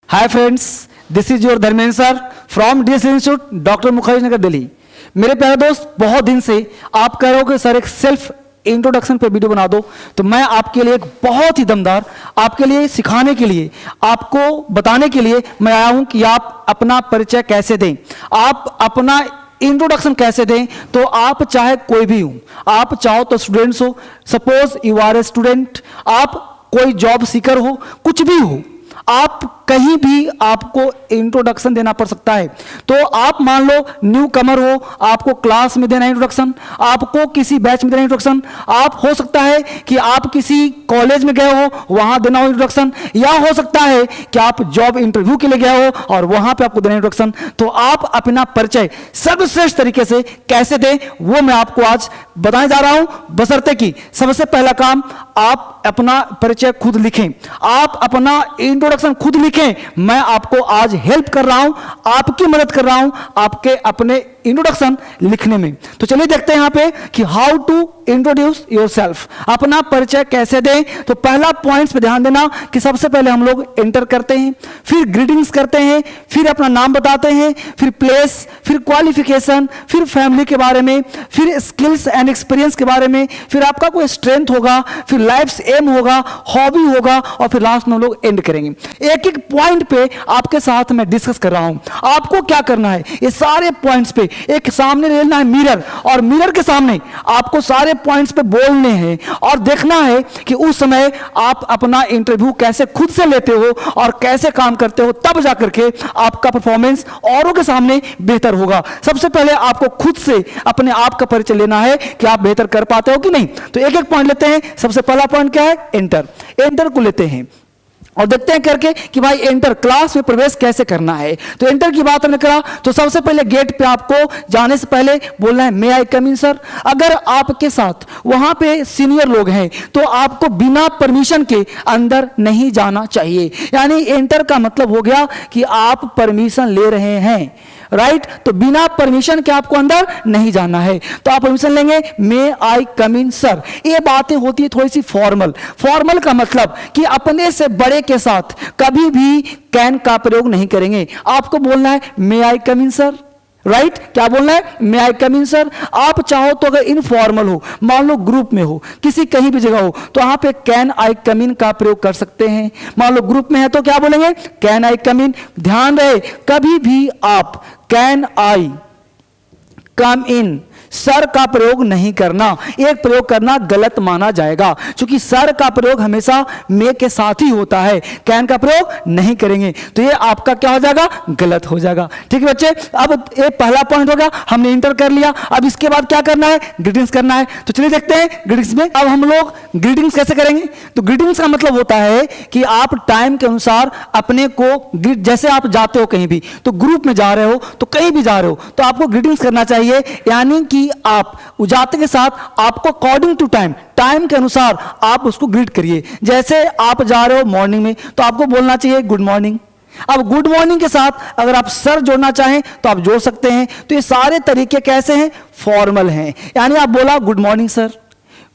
Hi friends, this is your Dharmendra sir from DS institute, doctor Mukherjee Nagar, Delhi. मेरे प्यारे दोस्त, बहुत दिन से आप कह रहे हो कि सर एक सेल्फ इंट्रोडक्शन पे वीडियो बना दो, तो मैं आपके लिए एक बहुत ही दमदार, आपके लिए सिखाने के लिए, आपको बताने के लिए मैं आया हूं कि आप अपना परिचय कैसे दें, आप अपना इंट्रोडक्शन कैसे दें। तो आप चाहे कोई भी हो, आप चाहो तो स्टूडेंट्स हो, suppose you are a student, आप कोई जॉब सीकर हो, कुछ भी हो, आप कहीं भी आपको इंट्रोडक्शन देना पड़ सकता है। तो आप मान लो न्यू कमर हो, आपको क्लास में देना इंट्रोडक्शन, आपको किसी बैच में देना इंट्रोडक्शन, आप हो सकता है कि आप किसी कॉलेज में गए हो, वहां देना हो इंट्रोडक्शन, या हो सकता है कि आप जॉब इंटरव्यू के लिए गए हो और वहां पे आपको देना इंट्रोडक्शन। तो आप अपना परिचय सर्वश्रेष्ठ तरीके से कैसे दें, वो मैं आपको आज बताने जा रहा हूं, बशर्ते कि सबसे पहला काम आप अपना परिचय खुद लिखें, आप अपना इंट्रोडक्शन खुद लिखें। मैं आपको आज हेल्प कर रहा हूं, आपकी मदद कर रहा हूं आपके अपने इंट्रोडक्शन लिखने में। तो चलिए देखते हैं यहां पे कि हाउ टू इंट्रोड्यूस योरसेल्फ, अपना परिचय कैसे दें। तो पहला पॉइंट्स पे ध्यान देना कि सबसे पहले हम लोग एंटर करते हैं, फिर ग्रीटिंग्स करते हैं, फिर अपना नाम बताते हैं, फिर प्लेस, फिर क्वालिफिकेशन, फिर फैमिली के बारे में, फिर स्किल्स एंड एक्सपीरियंस के बारे में, फिर आपका कोई स्ट्रेंथ होगा, फिर लाइफ एम होगा, हॉबी होगा, और फिर लास्ट में हम लोग एंड करेंगे। एक एक पॉइंट पे आपके साथ मैं डिस्कस कर रहा हूं। आपको क्या करना है, ये सारे पॉइंट्स पे एक सामने लेना है मिरर, और मिरर के सामने आपको सारे पॉइंट्स पे बोलने हैं और देखना है कि उस समय आप अपना इंटरव्यू कैसे खुद से लेते हो और कैसे काम करते हो, तब जाकर के आपका परफॉर्मेंस औरों के सामने बेहतर होगा। सबसे पहले आपको खुद से अपने आप का परिचय लेना है कि आप बेहतर कर पाते हो कि नहीं। तो एक एक पॉइंट लेते हैं। सबसे पहला पॉइंट क्या है, एंटर। एंटर को लेते हैं और देखते हैं करके कि भाई एंटर, क्लास में प्रवेश कैसे करना है। तो एंटर की बात हमने करा, तो सबसे पहले गेट पे आपको जाने से पहले बोलना है मे आई कम इन सर। अगर आपके साथ वहां पे सीनियर लोग हैं तो आपको बिना परमिशन के अंदर नहीं जाना चाहिए। यानी एंटर का मतलब हो गया कि आप परमिशन ले रहे हैं, राइट। तो बिना परमिशन के आपको अंदर नहीं जाना है। तो आप परमिशन लेंगे, मे आई कम इन सर। ये बातें होती है थोड़ी सी फॉर्मल। फॉर्मल का मतलब कि अपने से बड़े के साथ कभी भी कैन का प्रयोग नहीं करेंगे। आपको बोलना है मे आई कम इन सर, राइट। क्या बोलना है, मे आई कम इन सर। आप चाहो तो अगर इनफॉर्मल हो, मान लो ग्रुप में हो, किसी कहीं भी जगह हो, तो यहाँ पे कैन आई कम इन का प्रयोग कर सकते हैं। मान लो ग्रुप में है तो क्या बोलेंगे, कैन आई कम इन। ध्यान रहे, कभी भी आप can I come in sir का प्रयोग नहीं करना। एक प्रयोग करना गलत माना जाएगा, क्योंकि सर का प्रयोग हमेशा मे के साथ ही होता है, कैन का प्रयोग नहीं करेंगे। तो ये आपका क्या हो जाएगा, गलत हो जाएगा। ठीक है बच्चे, अब ये पहला पॉइंट हो गया, हमने इंटर कर लिया। अब इसके बाद क्या करना है, ग्रीटिंग्स करना है। तो चलिए देखते हैं ग्रीटिंग्स में। अब हम लोग ग्रीटिंग्स कैसे करेंगे। तो ग्रीटिंग्स का मतलब होता है कि आप टाइम के अनुसार अपने को ग्रीट, जैसे आप जाते हो कहीं भी, तो ग्रुप में जा रहे हो, तो कहीं भी जा रहे हो, तो आपको ग्रीटिंग्स करना चाहिए। यानी कि आप जाते के साथ आपको अकॉर्डिंग टू टाइम, टाइम के अनुसार आप उसको ग्रीट करिए। जैसे आप जा रहे हो मॉर्निंग में, तो आपको बोलना चाहिए गुड मॉर्निंग। अब गुड मॉर्निंग के साथ अगर आप सर जोड़ना चाहें तो आप जोड़ सकते हैं। तो ये सारे तरीके कैसे हैं, फॉर्मल हैं। यानी आप बोला good morning sir,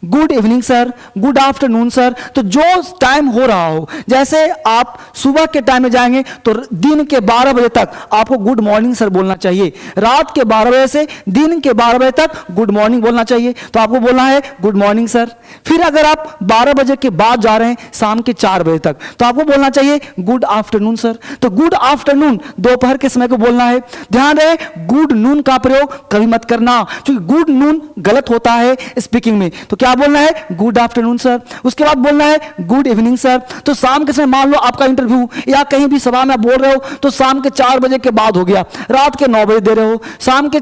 good evening sir, good afternoon sir. तो जो टाइम हो रहा हो, जैसे आप सुबह के टाइम में जाएंगे तो दिन के 12 बजे तक आपको गुड मॉर्निंग सर बोलना चाहिए। रात के 12 बजे से दिन के 12 बजे तक गुड मॉर्निंग बोलना चाहिए। तो आपको बोलना है गुड मॉर्निंग सर। फिर अगर आप 12 बजे के बाद जा रहे हैं शाम के 4 बजे तक, तो आपको बोलना चाहिए गुड आफ्टरनून सर। तो गुड आफ्टरनून दोपहर के समय को बोलना है। ध्यान रहे, गुड नून का प्रयोग कभी मत करना, क्योंकि गुड नून गलत होता है स्पीकिंग में। तो क्या बोलना है, गुड आफ्टरनून सर। उसके बाद बोलना है गुड इवनिंग सर। तो शाम के समय मान लो आपका इंटरव्यू या कहीं भी सभा में आप बोल रहे हो, तो शाम के 4 बजे के बाद हो गया, रात के 9 बजे दे रहे हो, शाम के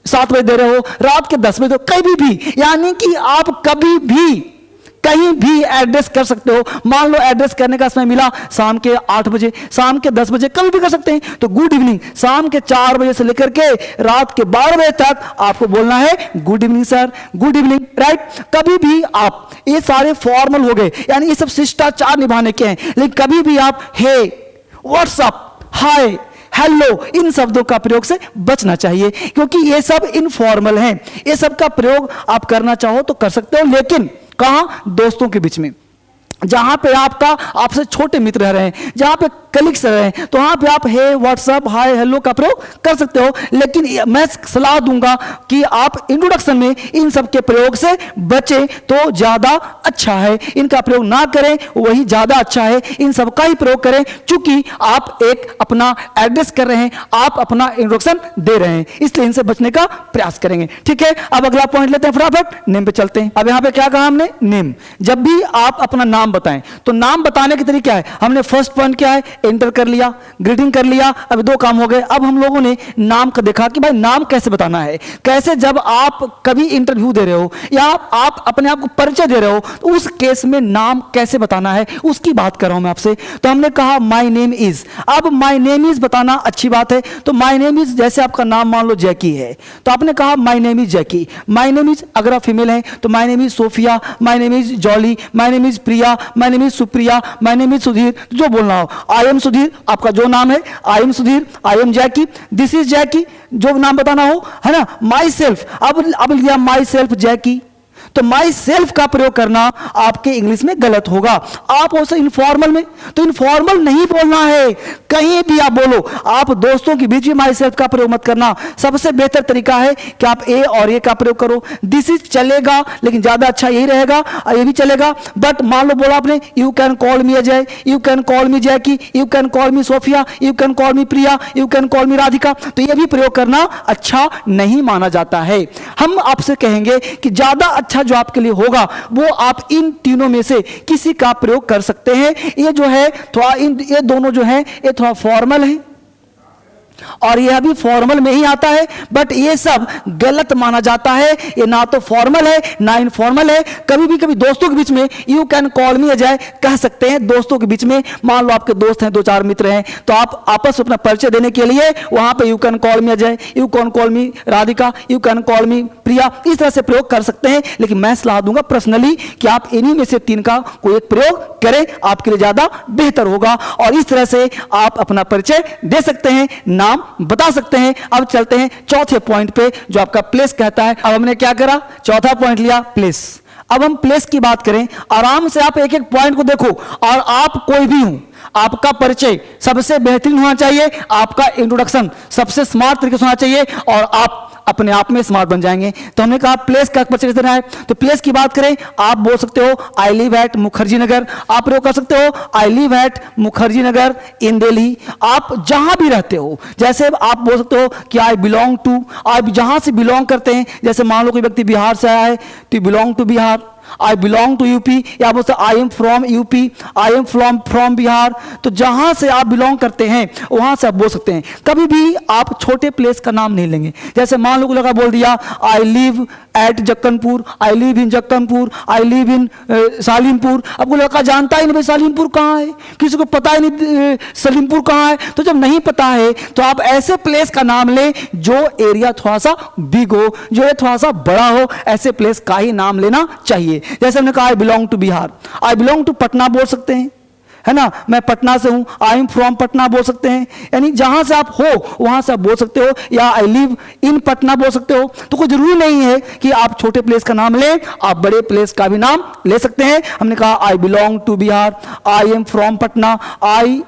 7 बजे दे रहे हो, रात के 10 बजे, तो कभी भी, यानी कि आप कभी भी कहीं भी एड्रेस कर सकते हो। मान लो एड्रेस करने का समय मिला शाम के 8 बजे, शाम के 10 बजे, कभी भी कर सकते हैं। तो गुड इवनिंग शाम के 4 बजे से लेकर के रात के 12 बजे तक आपको बोलना है good evening sir, good evening, right. कभी भी आप, ये सारे फॉर्मल हो गए, यानी ये सब शिष्टाचार निभाने के हैं। लेकिन कभी भी आप हे, व्हाट्सअप, हाय, हेलो, इन शब्दों का प्रयोग से बचना चाहिए, क्योंकि ये सब इनफॉर्मल हैं। ये सब का प्रयोग आप करना चाहो तो कर सकते हो, लेकिन कहां, दोस्तों के बीच में। जहां पे आपका आपसे छोटे मित्र रह रहे हैं, जहां पे कलीग्स रह रहे हैं, तो वहां पे आप हे, व्हाट्सअप, हाय, हेलो का प्रयोग कर सकते हो। लेकिन मैं सलाह दूंगा कि आप इंट्रोडक्शन में इन सब के प्रयोग से बचें तो ज्यादा अच्छा है। इनका प्रयोग ना करें, वही ज्यादा अच्छा है। इन सब का ही प्रयोग करें, चूंकि आप एक अपना एड्रेस कर रहे हैं, आप अपना इंट्रोडक्शन दे रहे हैं, इसलिए इनसे बचने का प्रयास करेंगे। ठीक है, अब अगला पॉइंट लेते हैं, फटाफट नेम पे चलते हैं। अब यहां पे क्या कहा हमने? नेम। जब भी आप अपना नाम बताएं तो नाम बताने के तरीका है, हमने फर्स्ट पॉइंट क्या है, एंटर कर लिया, ग्रीटिंग कर लिया, अब दो काम हो गए। अब हम लोगों ने नाम का देखा कि भाई नाम कैसे बताना है, कैसे जब आप कभी इंटरव्यू दे रहे हो या आप अपने आप को परिचय दे रहे हो तो उस केस में नाम कैसे बताना है, उसकी बात कर रहा हूं मैं आपसे। तो हमने कहा माय नेम इज। अब माय नेम इज बताना अच्छी बात है, तो माय नेम इज, जैसे आपका नाम मान लो जैकी है, तो आपने कहा my name is Jackie. My name is अगर आप फीमेल हैं तो my name is Sophia, my name is Jolly, my name is Priya, my name is Supriya, my name is Sudhir, जो बोलना हो। आई एम सुधीर, आपका जो नाम है, I am Sudhir, I am Jackie, this is Jackie, जो नाम बताना हो, है ना। माई सेल्फ, अब लिया माई सेल्फ जैकी, तो माई सेल्फ का प्रयोग करना आपके इंग्लिश में गलत होगा। आप हो सकते इनफॉर्मल में, तो इनफॉर्मल नहीं बोलना है, कहीं भी आप बोलो। आप दोस्तों के बीच में माई सेल्फ का प्रयोग मत करना। सबसे बेहतर तरीका है कि आप ए और ए का प्रयोग करो। दिस इज चलेगा, लेकिन ज्यादा अच्छा यही रहेगा, ये भी चलेगा। बट मान लो बोला आपने you can call me Ajay, you can call me Jackie, you can call me Sophia, you can call me Priya, you can call me Radhika, तो यह भी प्रयोग करना अच्छा नहीं माना जाता है। हम आपसे कहेंगे कि ज्यादा अच्छा जो आपके लिए होगा वो आप इन तीनों में से किसी का प्रयोग कर सकते हैं। ये जो है थोड़ा ये दोनों जो है ये थोड़ा फॉर्मल है और यह भी फॉर्मल में ही आता है, बट ये सब गलत माना जाता है। ये ना तो फॉर्मल है ना इनफॉर्मल है। कभी भी कभी दोस्तों के बीच में you can call me Ajay कह सकते हैं। दोस्तों के बीच में मान लो आपके दोस्त हैं, दो चार मित्र हैं, तो आप आपस में अपना परिचय देने के लिए वहां पे you can call me Ajay, you can call me Radhika, you can call me Priya, इस तरह से प्रयोग कर सकते हैं। लेकिन मैं सलाह दूंगा पर्सनली कि आप इन्हीं में से तीन का कोई एक प्रयोग करें, आपके लिए ज्यादा बेहतर होगा और इस तरह से आप अपना परिचय दे सकते हैं, नाम बता सकते हैं। अब चलते हैं चौथे पॉइंट पे जो आपका प्लेस कहता है। अब हमने क्या करा, चौथा पॉइंट लिया प्लेस। अब हम प्लेस की बात करें, आराम से आप एक एक पॉइंट को देखो और आप कोई भी हो, आपका परिचय सबसे बेहतरीन होना चाहिए, आपका इंट्रोडक्शन सबसे स्मार्ट तरीके से होना चाहिए और आप अपने आप में स्मार्ट बन जाएंगे। तो हमने कहा प्लेस का परिचय देना है, तो प्लेस की बात करें, आप बोल सकते हो I live at Mukherjee Nagar, आप प्रयोग कर सकते हो I live at Mukherjee Nagar इन दिल्ली। आप जहां भी रहते हो, जैसे आप बोल सकते हो कि आई बिलोंग टू, आप जहां से बिलोंग करते हैं, जैसे मान लो कोई व्यक्ति बिहार से आया है तो belong to Bihar, I belong to UP, या बोलते I am from UP, I am from Bihar. तो जहां से आप बिलोंग करते हैं वहां से आप बोल सकते हैं। कभी भी आप छोटे प्लेस का नाम नहीं लेंगे। जैसे मान लो कोई लगा बोल दिया I live at Jakkanpur, I live in Jakkanpur, I live in Salimpur. अब कोई लड़का जानता ही नहीं भाई सालिमपुर कहाँ है, किसी को पता ही नहीं सलीमपुर कहाँ है। तो जब नहीं पता है तो आप ऐसे प्लेस का नाम लें जो एरिया थोड़ा सा बिग हो, जो है थोड़ा सा बड़ा हो, ऐसे प्लेस का ही नाम लेना चाहिए। जैसे हमने कहा I belong to Bihar, I belong to Patna बोल सकते हैं, है ना, मैं पटना से हूं, आई एम फ्रॉम पटना बोल सकते हैं। यानी जहां से आप हो वहां से आप बोल सकते हो, या आई लिव इन पटना बोल सकते हो। तो कोई जरूरी नहीं है कि आप छोटे प्लेस का नाम लें, आप बड़े प्लेस का भी नाम ले सकते हैं। हमने कहा I belong to Bihar, I am from Patna, I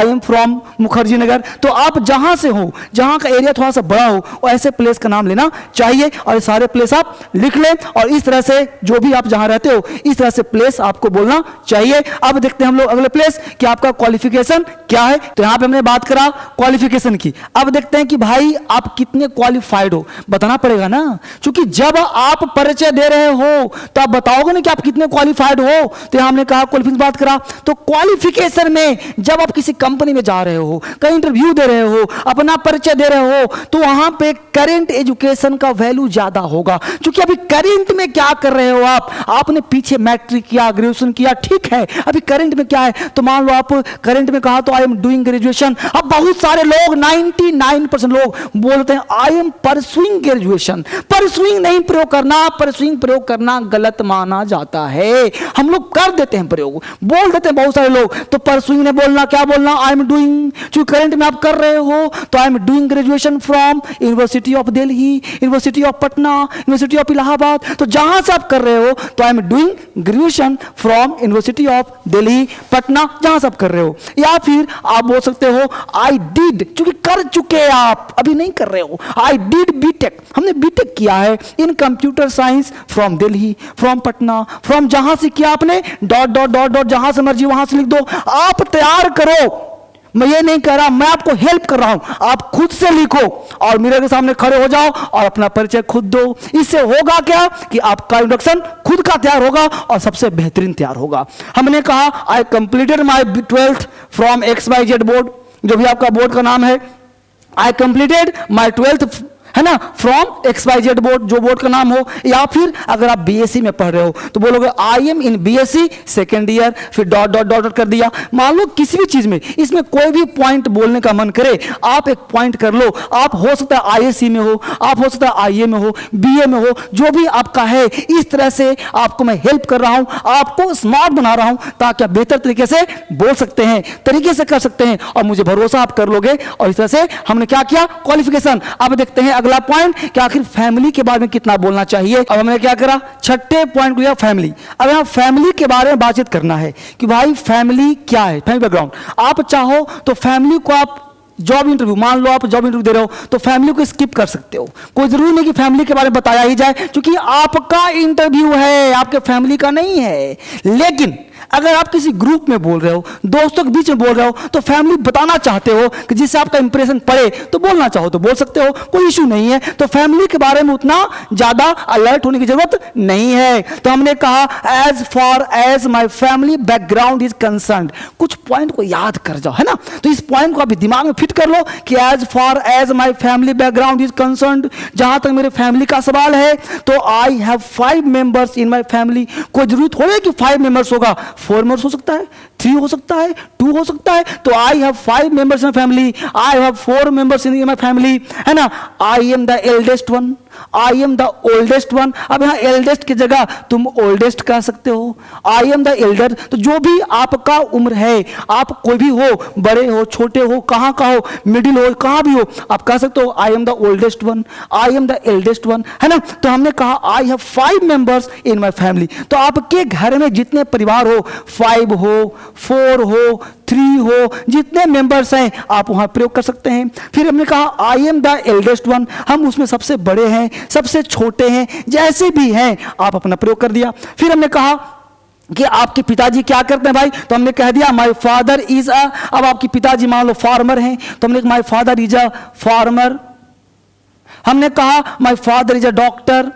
am from Mukherjee Nagar. तो आप जहां से हो, जहां का एरिया थोड़ा सा बड़ा हो, और ऐसे प्लेस का नाम लेना चाहिए और ये सारे प्लेस आप लिख लें और इस तरह से जो भी आप जहां रहते हो इस तरह से प्लेस आपको बोलना चाहिए। अब देखते हैं हम लोग अगले प्लेस कि आपका क्वालिफिकेशन क्या है। तो यहां पे हमने बात करा क्वालिफिकेशन की। अब देखते हैं कि भाई आप कितने क्वालिफाइड हो, बताना पड़ेगा ना, क्योंकि जब आप परिचय दे रहे हो तो आप बताओगे ना कि आप कितने क्वालिफाइड हो। तो यहां हमने कहा क्वालिफिकेशन बात करा, तो क्वालिफिकेशन में जब आप किसी कंपनी में जा रहे हो, कहीं इंटरव्यू दे रहे हो, अपना परिचय दे रहे हो, तो वहां पे करंट एजुकेशन का वैल्यू ज्यादा होगा। क्योंकि अभी करंट में क्या कर रहे हो आपने पीछे मैट्रिक किया, ग्रेजुएशन किया, ठीक है, अभी करंट में क्या है, तो मान लो आप करंट में कहा तो आई एम डूइंग ग्रेजुएशन। अब बहुत सारे लोग 99% लोग बोलते हैं I am pursuing graduation. Pursuing नहीं प्रयोग करना, परसुइंग प्रयोग करना गलत माना जाता है। हम लोग कर देते हैं प्रयोग, बोल देते हैं बहुत सारे लोग, तो परसुइंग ने बोलना क्या बोलना, बोलना आई एम डूइंग, क्योंकि करंट में आप कर रहे हो तो I am doing graduation from university of Delhi, university of Patna, university of Allahabad. तो जहां से आप कर रहे हो तो I am doing graduation from university of Delhi, Patna, जहां से आप कर रहे हो। या फिर आप बोल सकते हो आई डिड, क्योंकि कर चुके आप, अभी नहीं कर रहे हो। आई डिड बीटेक, हमने बीटेक किया है इन computer science from Delhi, from Patna, from जहां से किया आपने, डॉट डॉट डॉट डॉट, जहां से मर्जी वहां से लिख दो। आप तैयार करो, मैं ये नहीं कह रहा, मैं आपको हेल्प कर रहा हूं। आप खुद से लिखो और मिरर के सामने खड़े हो जाओ और अपना परिचय खुद दो। इससे होगा क्या कि आपका इंट्रोडक्शन खुद का तैयार होगा और सबसे बेहतरीन तैयार होगा। हमने कहा I completed my 12th from XYZ board, जो भी आपका बोर्ड का नाम है। आई कंप्लीटेड माई 12th, है ना, फ्रॉम XYZ बोर्ड, जो बोर्ड का नाम हो। या फिर अगर आप BSc में पढ़ रहे हो तो बोलोगे I am in BSc second year, फिर डॉट डॉट डॉट कर दिया। मान लो किसी भी चीज में, इसमें कोई भी पॉइंट बोलने का मन करे, आप एक पॉइंट कर लो। आप हो सकता है ISc में हो, आप हो सकता है IA में हो, BA में हो, जो भी आपका है। इस तरह से आपको मैं हेल्प कर रहा हूं, आपको स्मार्ट बना रहा हूं, ताकि आप बेहतर तरीके से बोल सकते हैं, तरीके से कर सकते हैं, और मुझे भरोसा आप कर लोगे। और इस तरह से हमने क्या किया, क्वालिफिकेशन। अब देखते हैं अगला पॉइंट कि आखिर फैमिली के बारे में कितना बोलना चाहिए। अब हमने क्या करा, छठे पॉइंट को लिया फैमिली। अब यहां फैमिली के बारे में बातचीत करना है कि भाई फैमिली क्या है, फैमिली बैकग्राउंड। आप चाहो तो फैमिली को आप जॉब इंटरव्यू, मान लो आप जॉब इंटरव्यू दे रहे हो तो फैमिली को स्किप कर सकते हो। कोई जरूरी नहीं कि फैमिली के बारे में बताया ही जाए, क्योंकि आपका इंटरव्यू है, आपके फैमिली का नहीं है। लेकिन अगर आप किसी ग्रुप में बोल रहे हो, दोस्तों के बीच में बोल रहे हो, तो फैमिली बताना चाहते हो कि जिससे आपका इंप्रेशन पड़े, तो बोलना चाहो तो बोल सकते हो, कोई इशू नहीं है। तो फैमिली के बारे में उतना ज्यादा अलर्ट होने की जरूरत नहीं है। तो हमने कहा as far as my family background is concerned. कुछ पॉइंट को याद कर जाओ, है ना। तो इस पॉइंट को अभी दिमाग में फिट कर लो कि as far as my family background is concerned. जहां तक मेरे फैमिली का सवाल है तो I have 5 members in my family. कोई जरूरत हो कि 5 मेंबर्स होगा, 4 मेंबर्स हो सकता है, 3 हो सकता है, 2 हो सकता है। तो I have 5 members in family, I have 4 members in my family, है ना। I am the eldest one, I am the oldest one. अब यहां एल्डेस्ट की जगह तुम ओल्डेस्ट कह सकते हो, आई एम द एल्डर। तो जो भी आपका उम्र है, आप कोई भी हो, बड़े हो, छोटे हो, कहां का हो, मिडिल हो, कहां भी हो, आप कह सकते हो I am the oldest one, I am the eldest one, है ना। तो हमने कहा आई have 5 members in my family. तो आपके घर में जितने परिवार हो, 5 हो, 4 हो, 3 हो, जितने मेंबर्स हैं आप वहां प्रयोग कर सकते हैं। फिर हमने कहा I am the eldest one, हम उसमें सबसे बड़े हैं, सबसे छोटे हैं, जैसे भी हैं आप अपना प्रयोग कर दिया। फिर हमने कहा कि आपके पिताजी क्या करते हैं भाई, तो हमने कह दिया माय फादर इज अ। अब आपके पिताजी मान लो फार्मर हैं, तो हमने my father is a farmer. हमने कहा my father is a doctor.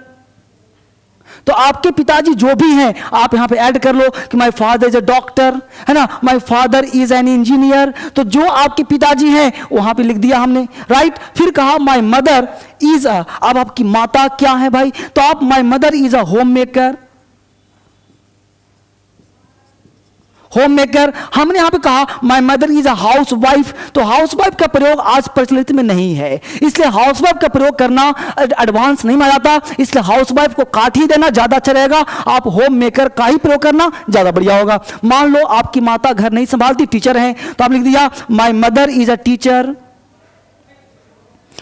तो आपके पिताजी जो भी हैं आप यहां पे ऐड कर लो कि my father is a doctor, है ना, my father is an engineer. तो जो आपके पिताजी हैं वहां पे लिख दिया हमने, राइट। फिर कहा माय मदर इज अ। अब आपकी माता क्या है भाई, तो आप my mother is a home maker, home maker. हमने यहां पे कहा my mother is a house wife. तो हाउस वाइफ का प्रयोग आज प्रचलित में नहीं है, इसलिए हाउस वाइफ का प्रयोग करना एडवांस नहीं माना जाता, इसलिए हाउस वाइफ को काट ही देना ज्यादा अच्छा रहेगा। आप होम मेकर का ही प्रयोग करना ज्यादा बढ़िया होगा। मान लो आपकी माता घर नहीं संभालती, टीचर हैं, तो आप लिख दिया my mother is a teacher.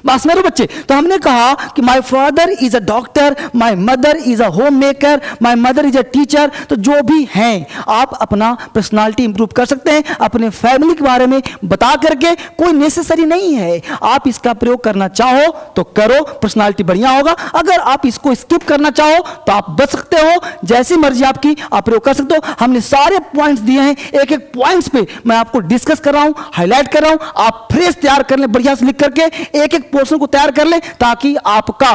बस मेरे बच्चे, तो हमने कहा कि my father is a doctor, my mother is a home maker, my mother is a teacher. तो जो भी हैं आप अपना पर्सनालिटी इंप्रूव कर सकते हैं अपने फैमिली के बारे में बता करके। कोई नेसेसरी नहीं है, आप इसका प्रयोग करना चाहो तो करो, पर्सनालिटी बढ़िया होगा। अगर आप इसको स्किप करना चाहो तो आप बच सकते हो, जैसी मर्जी आपकी, आप प्रयोग कर सकते हो। हमने सारे पॉइंट्स दिए हैं, एक एक पॉइंट्स पे मैं आपको डिस्कस कर रहा हूं, हाईलाइट कर रहा हूं। आप फ्रेश तैयार कर ले, बढ़िया से लिख करके एक एक पोर्शन को तैयार कर ले, ताकि आपका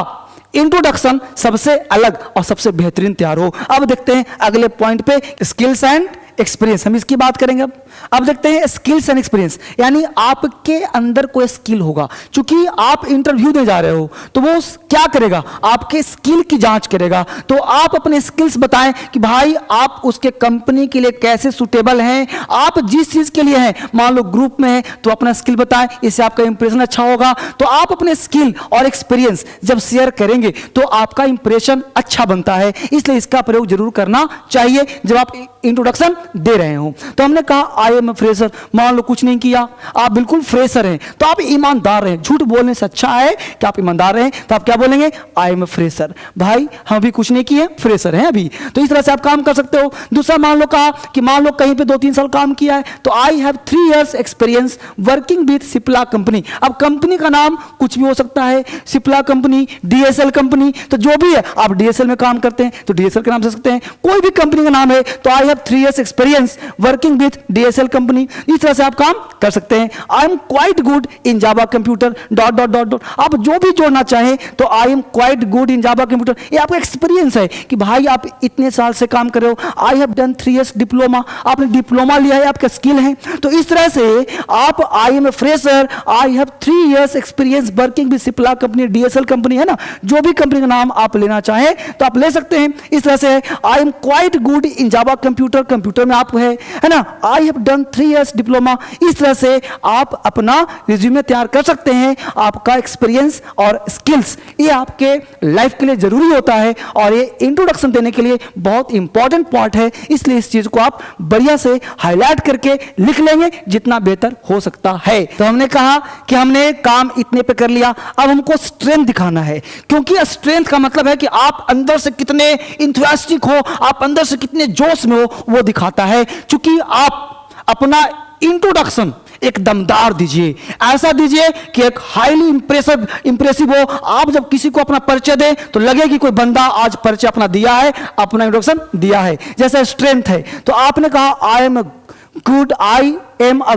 इंट्रोडक्शन सबसे अलग और सबसे बेहतरीन तैयार हो। अब देखते हैं अगले पॉइंट पे, स्किल्स एंड एक्सपीरियंस। हम इसकी बात करेंगे। अब देखते हैं स्किल्स एंड एक्सपीरियंस, यानी आपके अंदर कोई स्किल होगा। क्योंकि आप इंटरव्यू देने जा रहे हो तो वो क्या करेगा, आपके स्किल की जांच करेगा। तो आप अपने स्किल्स बताएं कि भाई आप उसके कंपनी के लिए कैसे सुटेबल हैं, आप जिस चीज के लिए हैं, मान लो ग्रुप में है तो अपना स्किल बताएं, इससे आपका इंप्रेशन अच्छा होगा। तो आप अपने स्किल और एक्सपीरियंस जब शेयर करेंगे तो आपका इंप्रेशन अच्छा बनता है, इसलिए इसका प्रयोग जरूर करना चाहिए जब आप इंट्रोडक्शन दे रहे हो। तो हमने कहा आई एम ए फ्रेशर, मान लो कुछ नहीं किया, आप बिल्कुल फ्रेशर हैं, तो आप ईमानदार रहे, झूठ बोलने से अच्छा है कि आप ईमानदार रहे। तो आप क्या बोलेंगे, आई एम ए फ्रेशर, भाई हम अभी कुछ नहीं किए, फ्रेशर हैं अभी। तो इस तरह से आप काम कर सकते हो। दूसरा मान लो कहा कि मान लो कहीं पे 2-3 साल काम किया है, तो I have 3 years experience working with Cipla company. अब कंपनी का नाम कुछ भी हो सकता है, सिप्ला कंपनी, डीएसएल कंपनी, तो जो भी है, आप डीएसएल में काम करते हैं तो डीएसएल के नाम से सकते हैं, कोई भी कंपनी का नाम है तो I have 3 years experience working with DSL company. इस तरह से आप काम कर सकते हैं। I am quite good in Java computer dot dot dot dot, आप जो भी जोड़ना चाहें तो I am quite good in Java computer, ये आपका एक्सपीरियंस है कि भाई आप इतने साल से काम कर रहे हो। I have done 3 years diploma, आपने डिप्लोमा लिया है, आपका स्किल है। तो इस तरह से आप I am a fresher, I have 3 years experience working with Cipla company, DSL company, है ना, जो भी कंपनी का नाम आप लेना चाहें तो आप ले सकते हैं। इस तरह से I am quite good in Java computer, computer में आप है ना, I have done 3 years diploma. इस तरह से आप अपना रिज्यूमे तैयार कर सकते हैं। आपका एक्सपीरियंस और स्किल्स ये आपके लाइफ के लिए जरूरी होता है और ये इंट्रोडक्शन देने के लिए बहुत इंपॉर्टेंट पार्ट है, इसलिए इस चीज को आप बढ़िया से हाईलाइट करके लिख लेंगे जितना बेहतर हो सकता है। तो हमने कहा कि हमने काम इतने पे कर लिया, अब हमको स्ट्रेंथ दिखाना है, क्योंकि स्ट्रेंथ का मतलब है कि आप अंदर से कितने इंथुसियास्टिक हो, आप अंदर से कितने जोश में हो, वो दिखाता है। क्योंकि आप अपना इंट्रोडक्शन एक दमदार दीजिए, ऐसा दीजिए कि एक हाईली इंप्रेसिव हो। आप जब किसी को अपना परिचय दें तो लगे कि कोई बंदा आज परिचय अपना दिया है, अपना इंट्रोडक्शन दिया है। जैसे स्ट्रेंथ है तो आपने कहा I am a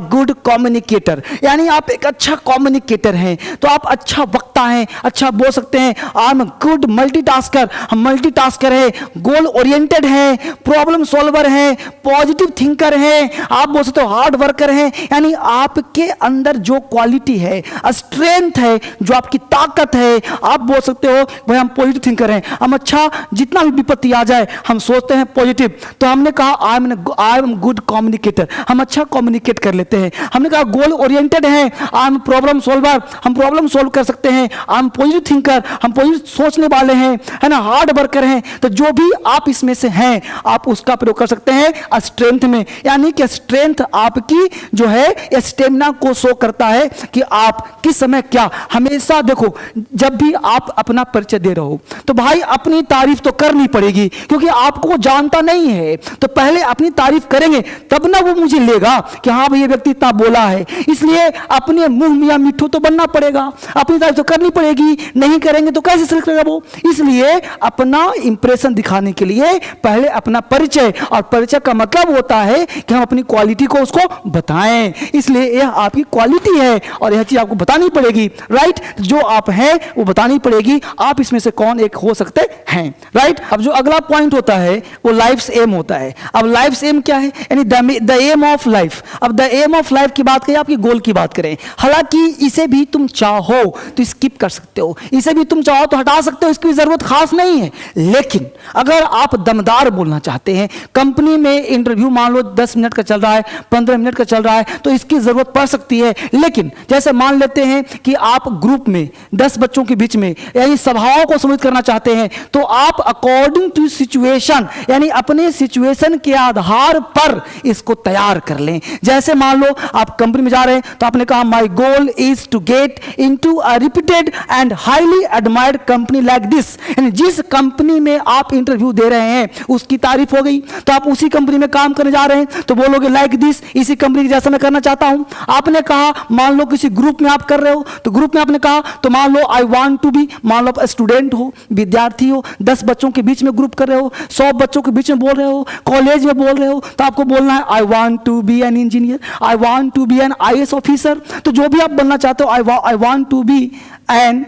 good communicator, यानी आप एक अच्छा कम्युनिकेटर हैं, तो आप अच्छा वक्ता हैं, अच्छा बोल सकते हैं। आई एम गुड मल्टीटास्कर, हम मल्टीटास्कर हैं, गोल ओरिएंटेड हैं, प्रॉब्लम सॉल्वर हैं, पॉजिटिव थिंकर हैं, आप बोल सकते हो हार्ड वर्कर हैं। यानी आपके अंदर जो क्वालिटी है, स्ट्रेंथ है, जो आपकी ताकत है, आप बोल सकते हो भाई हम पॉजिटिव थिंकर हैं, हम अच्छा जितना भी विपत्ति आ जाए हम सोचते हैं पॉजिटिव। तो हमने कहा आई एम गुड कम्युनिकेटर, हम अच्छा कम्युनिकेट कर लेते हैं। हमने कहा गोल ओरिएंटेड है, आई एम प्रॉब्लम सॉल्वर, हम प्रॉब्लम सॉल्व कर सकते हैं। आई एम पॉजिटिव थिंकर, हम पॉजिटिव सोचने वाले हैं, है ना, हार्ड वर्कर हैं। तो जो भी आप इसमें से हैं आप उसका प्रयोग कर सकते हैं स्ट्रेंथ में। यानी कि स्ट्रेंथ आपकी जो है स्टेमिना को शो करता है कि आप किस समय क्या। हमेशा देखो जब भी आप अपना परिचय दे रहे हो तो भाई अपनी तारीफ तो करनी पड़ेगी, क्योंकि आपको जानता नहीं है, तो पहले अपनी तारीफ करेंगे तब ना वो मुझे लेगा कि हाँ भाई ये व्यक्ति इतना बोला है। इसलिए अपने मुंह मियां मिठू तो बनना पड़ेगा, अपनी तारीफ तो करनी पड़ेगी, नहीं करेंगे तो कैसे सिलेक्ट करेगा वो। इसलिए अपना इंप्रेशन दिखाने के लिए पहले अपना परिचय, और परिचय का मतलब होता है कि हम अपनी क्वालिटी को उसको बताएं। इसलिए यह आपकी क्वालिटी है और यह चीज आपको बतानी पड़ेगी, राइट। जो आप हैं वो बतानी पड़ेगी, आप इसमें से कौन एक हो सकते हैं, राइट। अब जो अगला पॉइंट होता है वो लाइफ एम होता है। अब लाइफ एम क्या है, यानी द एम ऑफ लाइफ। अब द एम ऑफ लाइफ की बात करें, आपकी गोल की बात करें, हालांकि इसे भी तुम चाहो तो स्किप कर सकते हो, इसे भी तुम चाहो तो हटा सकते हो, इसकी जरूरत खास नहीं है। लेकिन अगर आप दमदार बोलना चाहते हैं, कंपनी में इंटरव्यू मान लो 10 मिनट का चल रहा है, 15 मिनट का चल रहा है, तो इसकी जरूरत पड़ सकती है। लेकिन जैसे मान लेते हैं कि आप ग्रुप में 10 बच्चों के बीच में यानी सभाओं को संबोधित करना चाहते हैं, तो आप अकॉर्डिंग टू सिचुएशन यानी अपने सिचुएशन के आधार पर इसको तैयार कर लें। जैसे मान लो आप कंपनी में जा रहे हैं तो आपने कहा my goal is to get into a reputed and highly admired company like this. यानी जिस कंपनी में आप इंटरव्यू दे रहे हैं उसकी तारीफ हो गई, तो आप उसी कंपनी में काम करने जा रहे हैं तो बोलोगे लाइक दिस, इसी कंपनी के जैसा मैं करना चाहता हूं। आपने कहा मान लो किसी ग्रुप में आप कर रहे हो, तो ग्रुप में आपने कहा तो मान लो आई वांट टू बी, मान लो आप स्टूडेंट हो, विद्यार्थी हो, 10 बच्चों के बीच में ग्रुप कर रहे हो, 100 बच्चों के बीच में बोल रहे हो, कॉलेज में बोल रहे हो, तो आपको बोलना है I want to be an engineer, I want to be an IAS officer. तो जो भी आप बनना चाहते हो, I want to be an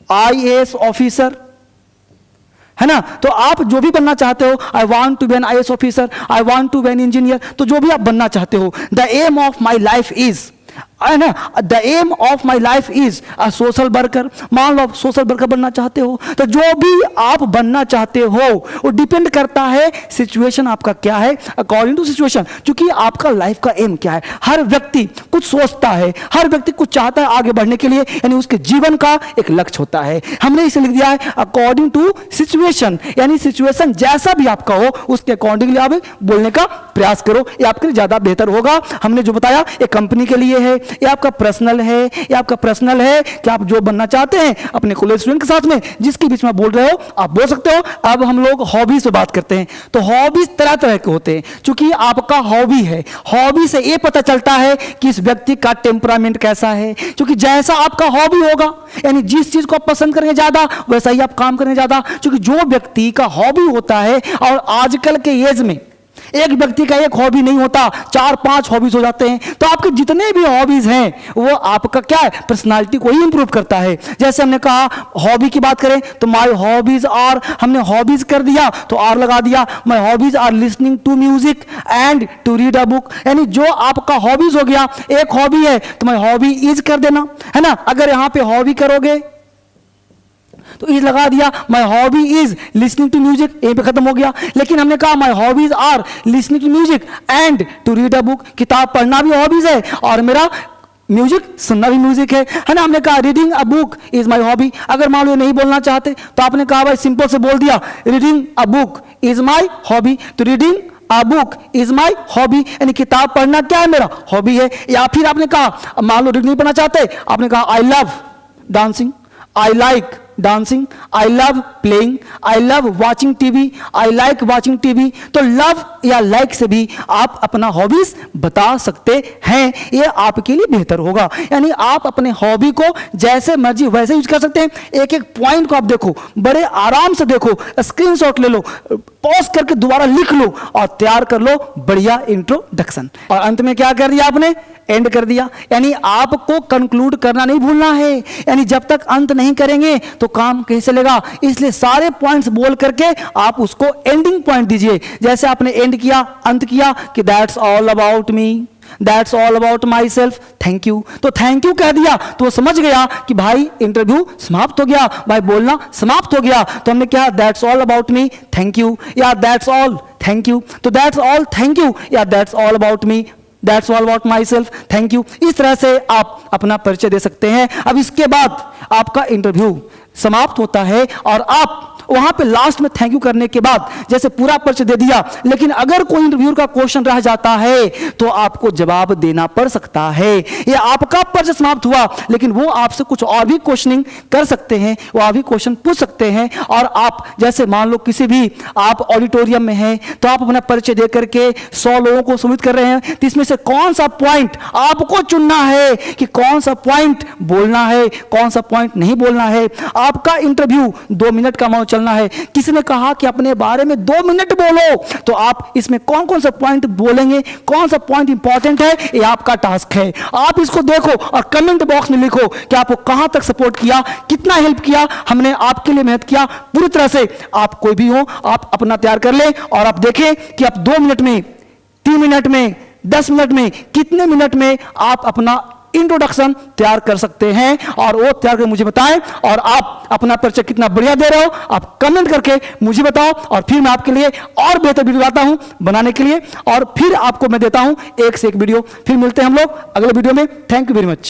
IAS officer, है ना। तो आप जो भी बनना चाहते हो, I want to be an IAS officer, I want to be an engineer, तो जो भी आप बनना चाहते हो, the aim of my life is, है ना। The aim of my life is a social worker. मान लो आप सोशल वर्कर बनना चाहते हो, तो जो भी आप बनना चाहते हो वो डिपेंड करता है सिचुएशन आपका क्या है, अकॉर्डिंग टू सिचुएशन, क्योंकि आपका लाइफ का एम क्या है। हर व्यक्ति कुछ सोचता है, हर व्यक्ति कुछ चाहता है आगे बढ़ने के लिए, यानी उसके जीवन का एक लक्ष्य होता है। हमने इसे लिख दिया है अकॉर्डिंग टू सिचुएशन, यानी सिचुएशन जैसा भी आपका हो उसके अकॉर्डिंगली आप बोलने का प्रयास करो, ये आपके लिए ज्यादा बेहतर होगा। हमने जो बताया ये कंपनी के लिए है, ये आपका पर्सनल है, ये आपका पर्सनल है कि आप जो बनना चाहते हैं अपने कॉलेज स्टूडेंट के साथ में, जिसके बीच में बोल रहे हो आप बोल सकते हो। अब हम लोग हॉबीज पे बात करते हैं। तो हॉबीज तरह तरह के होते हैं, क्योंकि आपका हॉबी है, हॉबी से ये पता चलता है कि इस व्यक्ति का टेम्परामेंट कैसा है, क्योंकि जैसा आपका हॉबी होगा, यानी जिस चीज को आप पसंद करेंगे ज्यादा वैसा ही आप काम करेंगे ज्यादा। क्योंकि जो व्यक्ति का हॉबी होता है, और आजकल के एज में एक व्यक्ति का एक हॉबी नहीं होता, 4-5 हॉबीज हो जाते हैं। तो आपके जितने भी हॉबीज हैं वो आपका क्या है, पर्सनालिटी को ही इंप्रूव करता है। जैसे हमने कहा हॉबी की बात करें तो माय हॉबीज आर, हमने हॉबीज कर दिया तो आर लगा दिया। My hobbies are listening to music and to read a book, यानी जो आपका हॉबीज हो गया, एक हॉबी है तो माय हॉबी इज कर देना, है ना। अगर यहां पे हॉबी करोगे तो इज लगा दिया। My hobby is listening to music, यहीं पे खत्म हो गया। लेकिन हमने कहा my hobbies are listening to music and to read a book, किताब पढ़ना भी हॉबीज है और मेरा म्यूजिक सुनना भी म्यूजिक है ना। हमने कहा reading a book is my hobby. अगर मान लो नहीं बोलना चाहते तो आपने कहा भाई सिंपल से बोल दिया reading a book is my hobby. तो reading a book is my hobby, यानी किताब पढ़ना क्या है, मेरा हॉबी है। या फिर आपने कहा मान लो रीड नहीं पढ़ना चाहते, आपने कहा I love dancing, I like dancing, I love playing, I love watching TV, I like watching TV. तो लव या लाइक से भी आप अपना हॉबीज बता सकते हैं, ये आपके लिए बेहतर होगा। यानी आप अपने हॉबी को जैसे मर्जी वैसे यूज कर सकते हैं। एक एक पॉइंट को आप देखो, बड़े आराम से देखो, स्क्रीनशॉट ले लो, पॉज करके दोबारा लिख लो और तैयार कर लो बढ़िया इंट्रोडक्शन। और अंत में क्या कर दिया आपने, एंड कर दिया। यानी आपको कंक्लूड करना नहीं भूलना है, यानी जब तक अंत नहीं करेंगे तो काम कैसे चलेगा। इसलिए सारे पॉइंट्स बोल करके आप उसको एंडिंग पॉइंट दीजिए। जैसे आपने एंड किया, अंत किया कि that's all about me, that's all about my self, thank you. तो थैंक यू कह दिया तो वो समझ गया कि भाई इंटरव्यू समाप्त हो गया, भाई बोलना समाप्त हो गया। तो हमने कहा that's all about me, thank you, या दैट्स ऑल थैंक यू। तो दैट्स ऑल थैंक यू या that's all about me, that's all about my self, thank you. इस तरह से आप अपना परिचय दे सकते हैं। अब इसके बाद आपका इंटरव्यू समाप्त होता है और आप वहां पे लास्ट में थैंक यू करने के बाद जैसे पूरा परिचय दे दिया, लेकिन अगर कोई इंटरव्यूअर का क्वेश्चन रह जाता है तो आपको जवाब देना पड़ सकता है। ये आपका परिचय समाप्त हुआ, लेकिन वो आपसे कुछ और भी क्वेश्चनिंग कर सकते हैं, वो और भी क्वेश्चन पूछ सकते हैं। और आप जैसे मान लो किसी भी आप ऑडिटोरियम में हैं तो आप अपना परिचय दे करके 100 लोगों को सम्मिलित कर रहे हैं, तो इसमें से कौन सा पॉइंट आपको चुनना है कि कौन सा पॉइंट बोलना है, कौन सा पॉइंट नहीं बोलना है। आपका इंटरव्यू 2 मिनट का मानो चलना है। किसी ने कहा कि अपने बारे में 2 मिनट बोलो, तो आप इसमें कौन कौन सा पॉइंट बोलेंगे, कौन सा पॉइंट इंपॉर्टेंट है, ये आपका टास्क है। आप इसको देखो और कमेंट बॉक्स में लिखो कि आपको कहां तक सपोर्ट किया, कितना हेल्प किया, हमने आपके लिए मेहनत किया पूरी तरह से। आप कोई भी हो आप अपना तैयार कर लें और आप देखें कि आप 2 मिनट में, 3 मिनट में, 10 मिनट में, कितने मिनट में आप अपना इंट्रोडक्शन तैयार कर सकते हैं। और वो तैयार करके मुझे बताएं। और आप अपना परिचय कितना बढ़िया दे रहे हो आप कमेंट करके मुझे बताओ, और फिर मैं आपके लिए और बेहतर वीडियो लाता हूं बनाने के लिए, और फिर आपको मैं देता हूं एक से एक वीडियो। फिर मिलते हैं हम लोग अगले वीडियो में। Thank you very much.